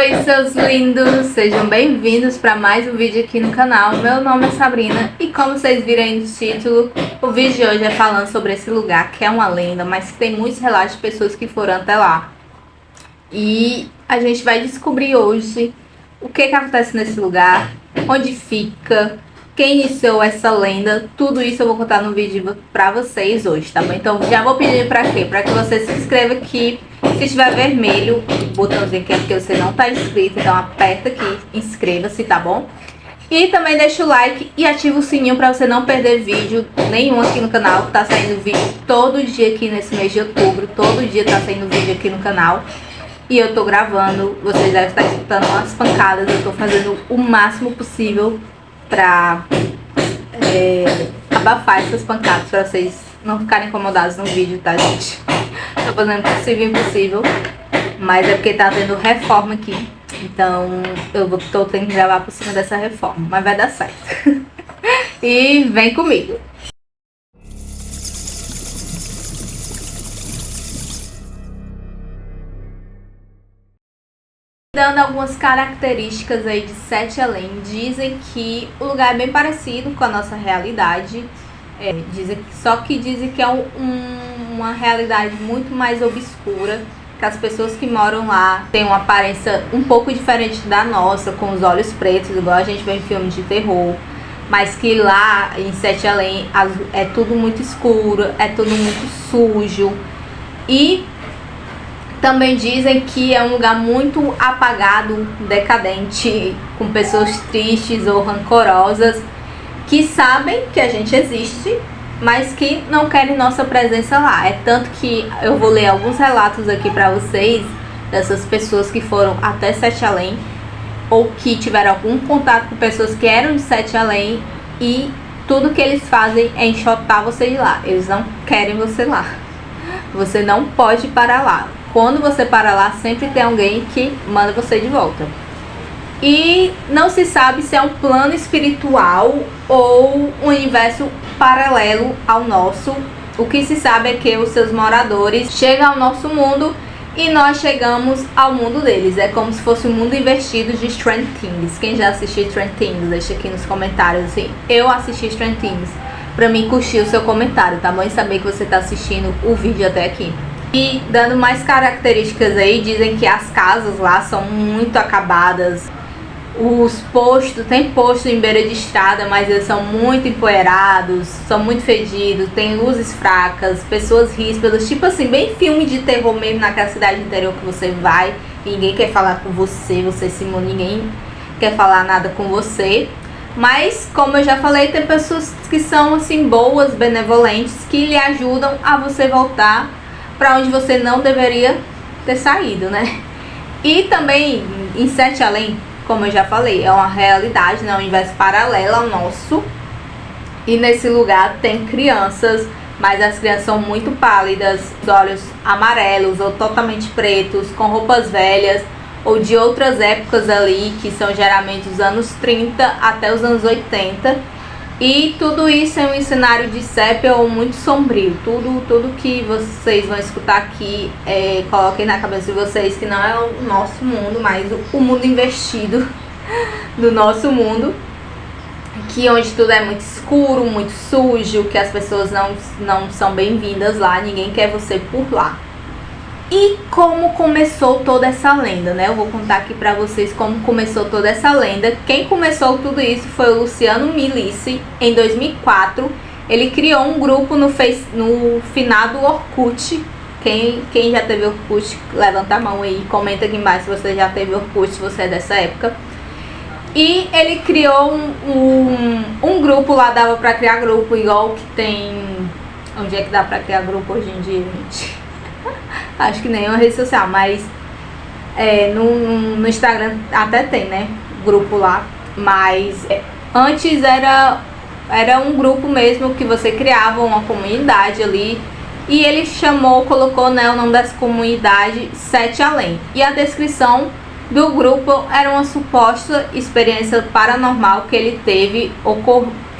Oi, seus lindos! Sejam bem-vindos para mais um vídeo aqui no canal. Meu nome é Sabrina e como vocês viram aí no título, o vídeo de hoje é falando sobre esse lugar que é uma lenda, mas que tem muitos relatos de pessoas que foram até lá. E a gente vai descobrir hoje o que acontece nesse lugar, onde fica, quem iniciou essa lenda. Tudo isso eu vou contar no vídeo pra vocês hoje, tá bom? Então já vou pedir pra quê? Pra que você se inscreva aqui. Se estiver vermelho, o botãozinho aqui é porque você não tá inscrito, então aperta aqui, inscreva-se, tá bom? E também deixa o like e ativa o sininho pra você não perder vídeo nenhum aqui no canal, que tá saindo vídeo todo dia aqui nesse mês de outubro. Todo dia tá saindo vídeo aqui no canal. E eu tô gravando, vocês devem estar escutando umas pancadas. Eu tô fazendo o máximo possível pra abafar essas pancadas, pra vocês não ficarem incomodados no vídeo, tá, gente? Tô fazendo o possível e impossível, mas é porque tá tendo reforma aqui. Então tô tendo que gravar por cima dessa reforma, mas vai dar certo. E vem comigo. Dando algumas características aí de Sete Além, dizem que o lugar é bem parecido com a nossa realidade. Dizem que é uma realidade muito mais obscura, que as pessoas que moram lá têm uma aparência um pouco diferente da nossa, com os olhos pretos, igual a gente vê em filmes de terror, mas que lá em Sete Além é tudo muito escuro, é tudo muito sujo. E também dizem que é um lugar muito apagado, decadente, com pessoas tristes ou rancorosas, que sabem que a gente existe, mas que não querem nossa presença lá. É tanto que eu vou ler alguns relatos aqui pra vocês, dessas pessoas que foram até Sete Além, ou que tiveram algum contato com pessoas que eram de Sete Além, e tudo que eles fazem é enxotar você de lá. Eles não querem você lá. Você não pode parar lá. Quando você para lá, sempre tem alguém que manda você de volta. E não se sabe se é um plano espiritual ou um universo paralelo ao nosso. O que se sabe é que os seus moradores chegam ao nosso mundo e nós chegamos ao mundo deles. É como se fosse um mundo invertido de Stranger Things. Quem já assistiu Stranger Things, deixa aqui nos comentários assim. Eu assisti Stranger Things, pra mim curtir o seu comentário, tá bom? E saber que você tá assistindo o vídeo até aqui. E dando mais características aí, dizem que as casas lá são muito acabadas. Os postos, tem posto em beira de estrada, mas eles são muito empoeirados, são muito fedidos, tem luzes fracas, pessoas ríspidas, tipo assim, bem filme de terror mesmo, naquela cidade interior que você vai e ninguém quer falar com você, Simone, ninguém quer falar nada com você. Mas, como eu já falei, tem pessoas que são assim boas, benevolentes, que lhe ajudam a você voltar para onde você não deveria ter saído, né? E também em Sete Além, como eu já falei, é uma realidade, né? Um universo paralelo ao nosso. E nesse lugar tem crianças, mas as crianças são muito pálidas, os olhos amarelos ou totalmente pretos, com roupas velhas ou de outras épocas ali, que são geralmente os anos 30 até os anos 80. E tudo isso é um cenário de sépia ou muito sombrio. Tudo que vocês vão escutar aqui, coloquem na cabeça de vocês que não é o nosso mundo, mas o mundo investido do nosso mundo. Que onde tudo é muito escuro, muito sujo, que as pessoas não são bem-vindas lá, ninguém quer você por lá. E como começou toda essa lenda, né? Eu vou contar aqui pra vocês como começou toda essa lenda. Quem começou tudo isso foi o Luciano Milici, em 2004. Ele criou um grupo no finado Orkut. Quem já teve Orkut, levanta a mão aí, comenta aqui embaixo se você já teve Orkut, se você é dessa época. E ele criou um grupo lá, dava pra criar grupo, igual que tem... Onde é que dá pra criar grupo hoje em dia, gente? Acho que nenhuma rede social, mas no Instagram até tem, né? Grupo lá. Mas antes era um grupo mesmo que você criava uma comunidade ali. E ele colocou, né, o nome dessa comunidade Sete Além. E a descrição do grupo era uma suposta experiência paranormal que ele teve,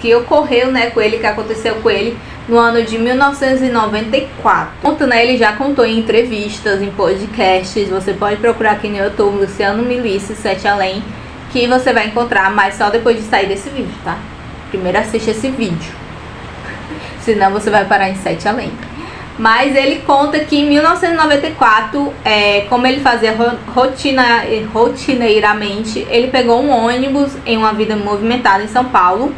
que ocorreu, né, com ele, que aconteceu com ele, no ano de 1994. Conta, né, ele já contou em entrevistas, em podcasts, você pode procurar aqui no YouTube, Luciano Milice, Sete Além, que você vai encontrar, mas só depois de sair desse vídeo, tá? Primeiro assiste esse vídeo, senão você vai parar em Sete Além. Mas ele conta que em 1994, como ele fazia rotineiramente, ele pegou um ônibus em uma vida movimentada em São Paulo.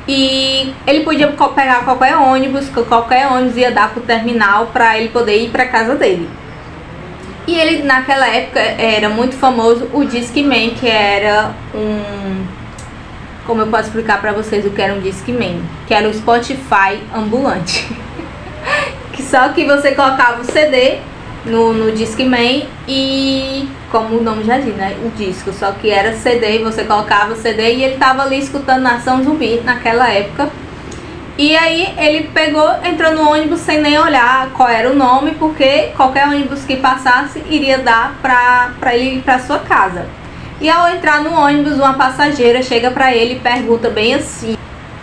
E ele podia pegar qualquer ônibus ia dar pro terminal para ele poder ir para casa dele. E ele, naquela época, era muito famoso o Discman, que era como eu posso explicar para vocês o que era um Discman? Que era o Spotify ambulante. Que só que você colocava o CD no Discman e, como o nome já diz, né, o disco, só que era CD, você colocava o CD e ele tava ali escutando Nação Zumbi naquela época. E aí ele entrou no ônibus sem nem olhar qual era o nome, porque qualquer ônibus que passasse iria dar pra ele ir pra sua casa. E ao entrar no ônibus, uma passageira chega pra ele e pergunta bem assim,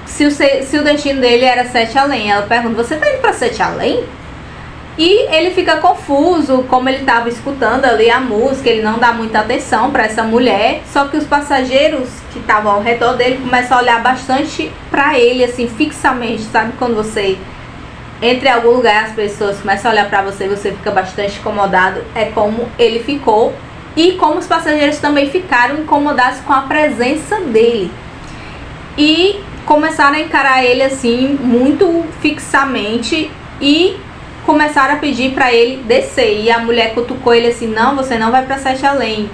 se o destino dele era Sete Além. Ela pergunta, você tá indo pra Sete Além? E ele fica confuso, como ele estava escutando ali a música, ele não dá muita atenção para essa mulher. Só que os passageiros que estavam ao redor dele começam a olhar bastante para ele, assim, fixamente. Sabe quando você entra em algum lugar, as pessoas começam a olhar para você e você fica bastante incomodado? É como ele ficou e como os passageiros também ficaram incomodados com a presença dele. E começaram a encarar ele assim, muito fixamente e começaram a pedir pra ele descer. E a mulher cutucou ele assim, não, você não vai pra Sete Além,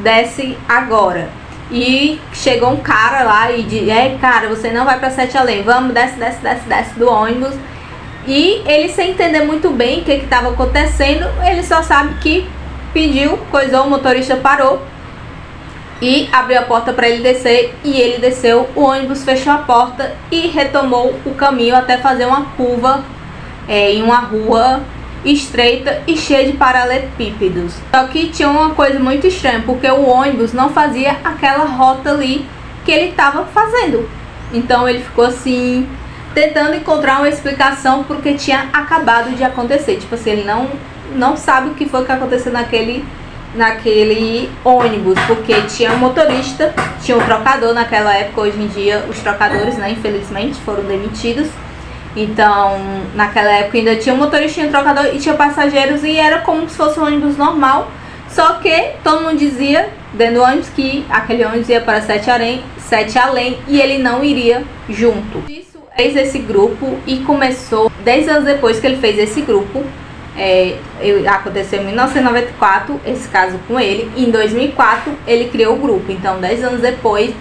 desce agora. E chegou um cara lá e disse, cara, você não vai pra Sete Além, vamos, desce do ônibus. E ele, sem entender muito bem o que estava acontecendo, ele só sabe que pediu, coisou, o motorista parou e abriu a porta para ele descer. E ele desceu, o ônibus fechou a porta e retomou o caminho até fazer uma curva em uma rua estreita e cheia de paralelepípedos. Só que tinha uma coisa muito estranha, porque o ônibus não fazia aquela rota ali que ele estava fazendo. Então ele ficou assim, tentando encontrar uma explicação porque tinha acabado de acontecer. Tipo assim, ele não sabe o que foi que aconteceu naquele ônibus, porque tinha um motorista, tinha um trocador naquela época. Hoje em dia os trocadores, né, infelizmente foram demitidos. Então, naquela época ainda tinha um motorista, tinha um trocador e tinha passageiros, e era como se fosse um ônibus normal. Só que todo mundo dizia dentro do ônibus que aquele ônibus ia para Sete Além e ele não iria junto. Isso fez esse grupo e começou 10 anos depois que ele fez esse grupo. Aconteceu em 1994 esse caso com ele. Em 2004 ele criou o grupo. Então 10 anos depois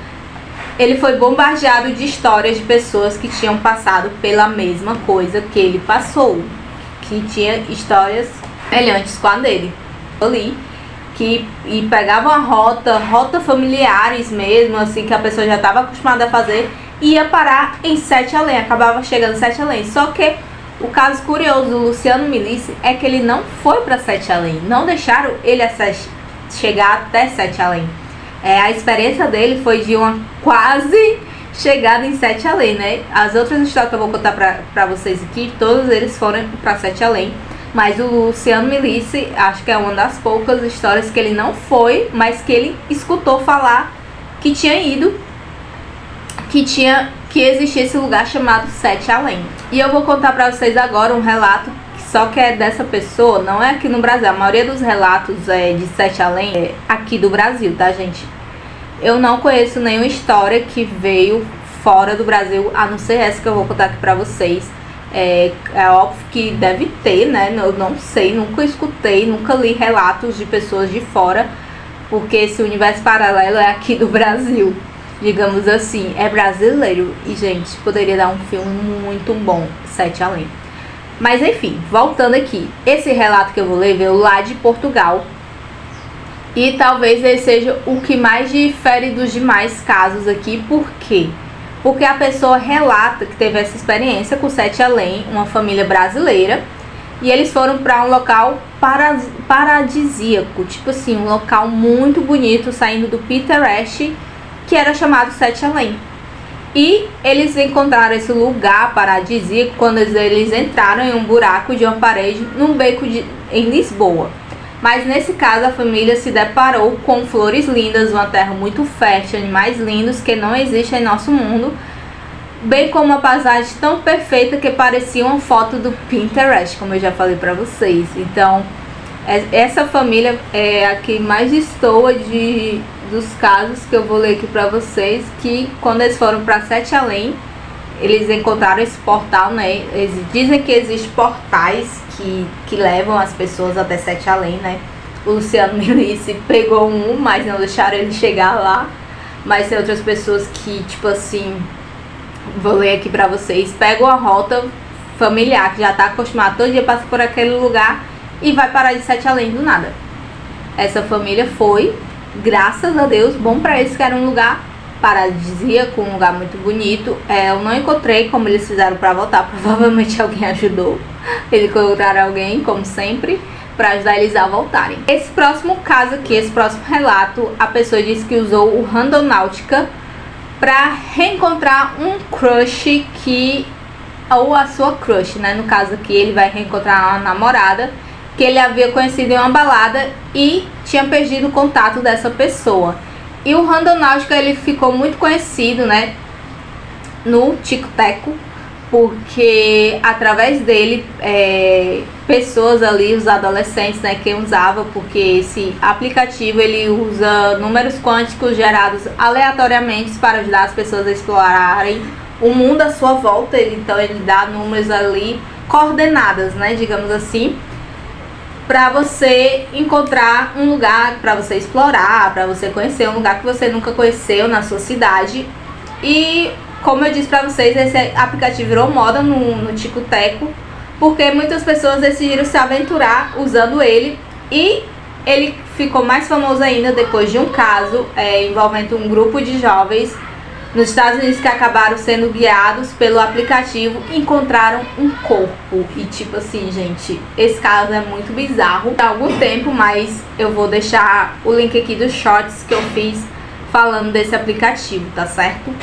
ele foi bombardeado de histórias de pessoas que tinham passado pela mesma coisa que ele passou, que tinha histórias semelhantes com a dele ali, e pegavam a rota familiares mesmo, assim, que a pessoa já estava acostumada a fazer, e ia parar em Sete Além, acabava chegando em Sete Além. Só que o caso curioso do Luciano Milice é que ele não foi para Sete Além, não deixaram ele chegar até Sete Além. A experiência dele foi de uma quase chegada em Sete Além, né? As outras histórias que eu vou contar pra vocês aqui, todos eles foram pra Sete Além. Mas o Luciano Milice, acho que é uma das poucas histórias que ele não foi, mas que ele escutou falar que tinha ido, que existia esse lugar chamado Sete Além. E eu vou contar pra vocês agora um relato, só que é dessa pessoa, não é aqui no Brasil. A maioria dos relatos de Sete Além é aqui do Brasil, tá, gente? Eu não conheço nenhuma história que veio fora do Brasil, a não ser essa que eu vou contar aqui pra vocês. É óbvio que deve ter, né? Eu não sei, nunca escutei, nunca li relatos de pessoas de fora, porque esse universo paralelo é aqui do Brasil, digamos assim, é brasileiro. E, gente, poderia dar um filme muito bom, Sete Além. Mas enfim, voltando aqui, esse relato que eu vou ler veio lá de Portugal. E talvez ele seja o que mais difere dos demais casos aqui. Por quê? Porque a pessoa relata que teve essa experiência com Sete Além, uma família brasileira, e eles foram para um local paradisíaco, tipo assim, um local muito bonito, saindo do Pinterest, que era chamado Sete Além. E eles encontraram esse lugar paradisíaco quando eles entraram em um buraco de uma parede num beco em Lisboa. Mas nesse caso a família se deparou com flores lindas, uma terra muito fértil, animais lindos que não existem em nosso mundo, bem como uma paisagem tão perfeita que parecia uma foto do Pinterest, como eu já falei pra vocês. Então, essa família é a que mais destoa dos casos que eu vou ler aqui pra vocês, que quando eles foram pra Sete Além, eles encontraram esse portal, né? Eles dizem que existem portais que levam as pessoas até Sete Além, né? O Luciano Milice pegou mas não deixaram ele chegar lá. Mas tem outras pessoas que, tipo assim, vou ler aqui pra vocês, pegam a rota familiar, que já tá acostumado, todo dia passa por aquele lugar e vai parar de Sete Além do nada. Essa família foi, graças a Deus, bom pra eles, que era um lugar paradisíaco, um lugar muito bonito. Eu não encontrei como eles fizeram pra voltar, provavelmente alguém ajudou. Eles encontraram alguém, como sempre, pra ajudar eles a voltarem. Esse próximo caso aqui, esse próximo relato, a pessoa disse que usou o Randonáutica pra reencontrar um crush ou a sua crush, né? No caso aqui, ele vai reencontrar uma namorada que ele havia conhecido em uma balada e tinha perdido o contato dessa pessoa. E o Randonáutica, ele ficou muito conhecido, né, no TikTok, porque através dele, pessoas ali, os adolescentes, né, quem usava, porque esse aplicativo ele usa números quânticos gerados aleatoriamente para ajudar as pessoas a explorarem o mundo à sua volta. Então ele dá números ali, coordenadas, né, digamos assim, para você encontrar um lugar para você explorar, para você conhecer um lugar que você nunca conheceu na sua cidade. E como eu disse para vocês, esse aplicativo virou moda no TikTok, porque muitas pessoas decidiram se aventurar usando ele. E ele ficou mais famoso ainda depois de um caso envolvendo um grupo de jovens nos Estados Unidos que acabaram sendo guiados pelo aplicativo e encontraram um corpo. E tipo assim, gente, esse caso é muito bizarro. Há algum tempo, mas eu vou deixar o link aqui dos shorts que eu fiz falando desse aplicativo, tá certo?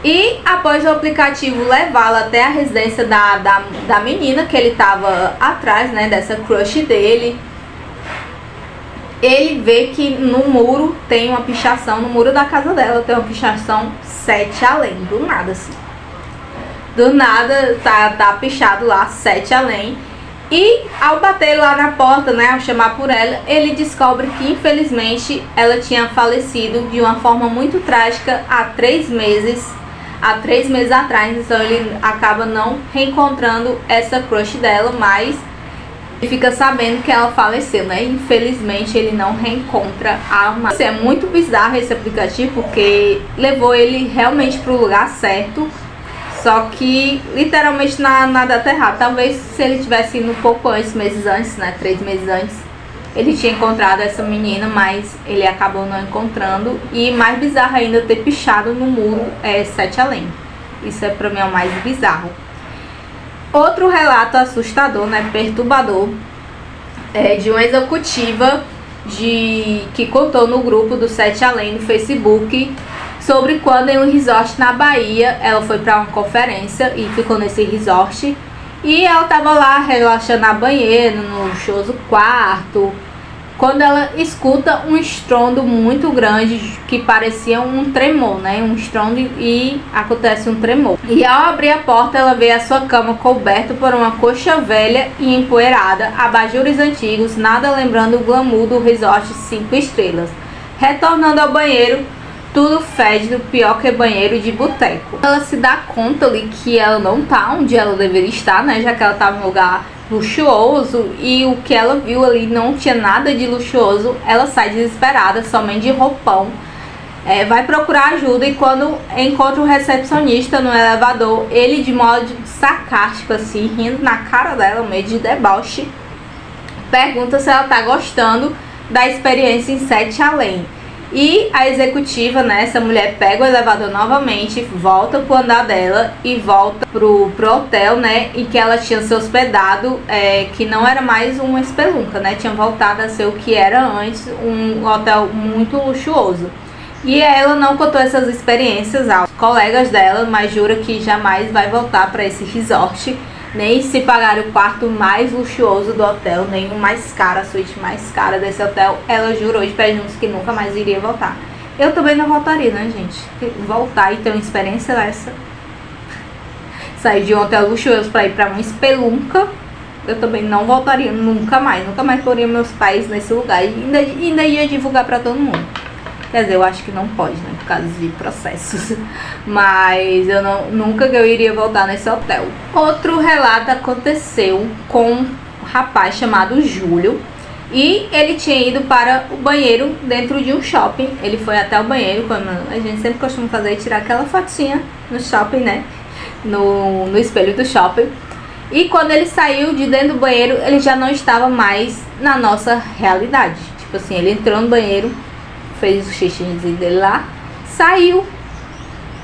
E após o aplicativo levá-la até a residência da menina que ele tava atrás, né, dessa crush dele, ele vê que no muro tem uma pichação, no muro da casa dela tem uma pichação Sete Além, do nada assim. Do nada tá pichado lá Sete Além. E ao bater lá na porta, né, ao chamar por ela, ele descobre que infelizmente ela tinha falecido de uma forma muito trágica há 3 meses atrás. Então ele acaba não reencontrando essa crush dela, mas ele fica sabendo que ela faleceu, né? Infelizmente ele não reencontra a amada. É muito bizarro esse aplicativo, porque levou ele realmente para o lugar certo, só que literalmente na data errada. Talvez se ele tivesse ido um pouco antes, meses antes, né? 3 meses antes, ele tinha encontrado essa menina, mas ele acabou não encontrando. E mais bizarro ainda, ter pichado no muro Sete Além. Isso é pra mim o mais bizarro. Outro relato assustador, né, perturbador, de uma executiva que contou no grupo do Sete Além no Facebook sobre quando em um resort na Bahia ela foi para uma conferência e ficou nesse resort. E ela tava lá relaxando na banheira, no luxuoso quarto, quando ela escuta um estrondo muito grande que parecia um tremor, né? Um estrondo e acontece um tremor. E ao abrir a porta, ela vê a sua cama coberta por uma coxa velha e empoeirada, abajures antigos, nada lembrando o glamour do resort 5 estrelas. Retornando ao banheiro, tudo fede, pior que banheiro de boteco. Ela se dá conta ali que ela não tá onde ela deveria estar, né? Já que ela tá num lugar luxuoso, e o que ela viu ali não tinha nada de luxuoso. Ela sai desesperada, somente de roupão, vai procurar ajuda, e quando encontra o recepcionista no elevador, ele de modo sarcástico assim, rindo na cara dela, meio de deboche, pergunta se ela tá gostando da experiência em Sete Além. E a executiva, né, essa mulher pega o elevador novamente, volta pro andar dela e volta pro hotel, né, em que ela tinha se hospedado, que não era mais uma espelunca, né, tinha voltado a ser o que era antes, um hotel muito luxuoso. E ela não contou essas experiências aos colegas dela, mas jura que jamais vai voltar para esse resort, nem se pagar o quarto mais luxuoso do hotel, nem o mais caro, a suíte mais cara desse hotel. Ela jurou de pé juntos que nunca mais iria voltar. Eu também não voltaria, né, gente? Voltar e ter uma experiência dessa, sair de um hotel luxuoso para ir para uma espelunca, eu também não voltaria nunca mais poria meus pés nesse lugar e ainda ia divulgar para todo mundo. Quer dizer, eu acho que não pode, né, por causa de processos. Mas eu nunca que eu iria voltar nesse hotel. Outro relato aconteceu com um rapaz chamado Júlio. E ele tinha ido para o banheiro dentro de um shopping. Ele foi até o banheiro, como a gente sempre costuma fazer, tirar aquela fotinha no shopping, né, no espelho do shopping. E quando ele saiu de dentro do banheiro, ele já não estava mais na nossa realidade. Tipo assim, ele entrou no banheiro, fez o xixizinho dele lá, saiu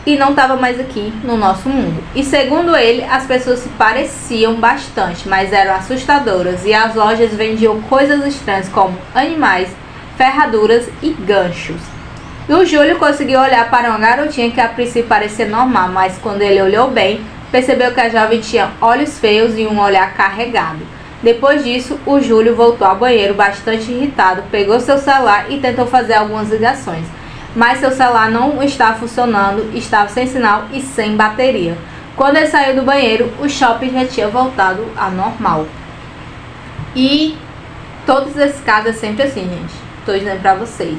e não estava mais aqui no nosso mundo. E segundo ele, as pessoas se pareciam bastante, mas eram assustadoras, e as lojas vendiam coisas estranhas como animais, ferraduras e ganchos. E o Júlio conseguiu olhar para uma garotinha que a princípio parecia normal, mas quando ele olhou bem, percebeu que a jovem tinha olhos feios e um olhar carregado. Depois disso, o Júlio voltou ao banheiro bastante irritado, pegou seu celular e tentou fazer algumas ligações. Mas seu celular não estava funcionando, estava sem sinal e sem bateria. Quando ele saiu do banheiro, o shopping já tinha voltado ao normal. E todos esses casos é sempre assim, gente. Estou dizendo pra vocês.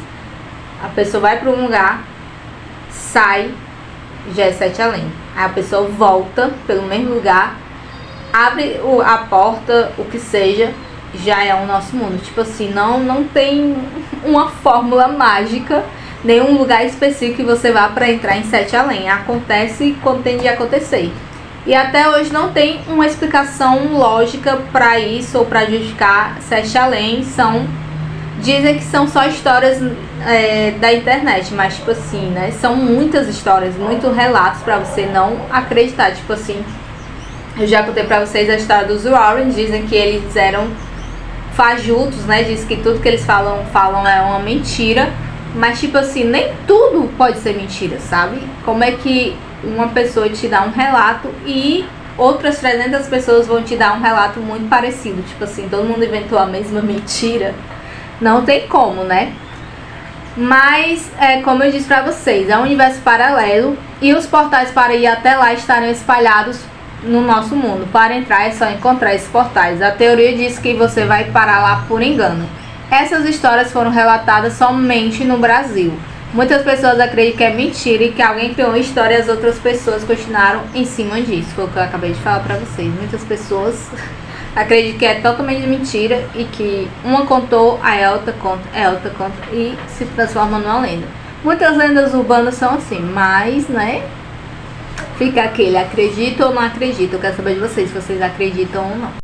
A pessoa vai para um lugar, sai, já é 7 além. Aí a pessoa volta pelo mesmo lugar, abre a porta, o que seja, já é o nosso mundo. Tipo assim, não tem uma fórmula mágica, nenhum lugar específico que você vá para entrar em 7 além. Acontece quando tem de acontecer. E até hoje não tem uma explicação lógica para isso ou para justificar 7 além. Dizem que são só histórias da internet, mas tipo assim, né? São muitas histórias, muitos relatos para você não acreditar. Tipo assim, eu já contei pra vocês a história dos Warren. Dizem que eles eram fajutos, né? Diz que tudo que eles falam é uma mentira. Mas tipo assim, nem tudo pode ser mentira, sabe? Como é que uma pessoa te dá um relato e outras 300 pessoas vão te dar um relato muito parecido? Tipo assim, todo mundo inventou a mesma mentira. Não tem como, né? Mas, como eu disse pra vocês, é um universo paralelo e os portais para ir até lá estarão espalhados no nosso mundo. Para entrar é só encontrar esses portais. A teoria diz que você vai parar lá por engano. Essas histórias foram relatadas somente no Brasil. Muitas pessoas acreditam que é mentira e que alguém criou uma história e as outras pessoas continuaram em cima disso. Foi o que eu acabei de falar pra vocês. Muitas pessoas acreditam que é totalmente mentira e que uma contou, a outra conta e se transforma numa lenda. Muitas lendas urbanas são assim, mas, né, fica aquele acredito ou não acredito. Eu quero saber de vocês, se vocês acreditam ou não.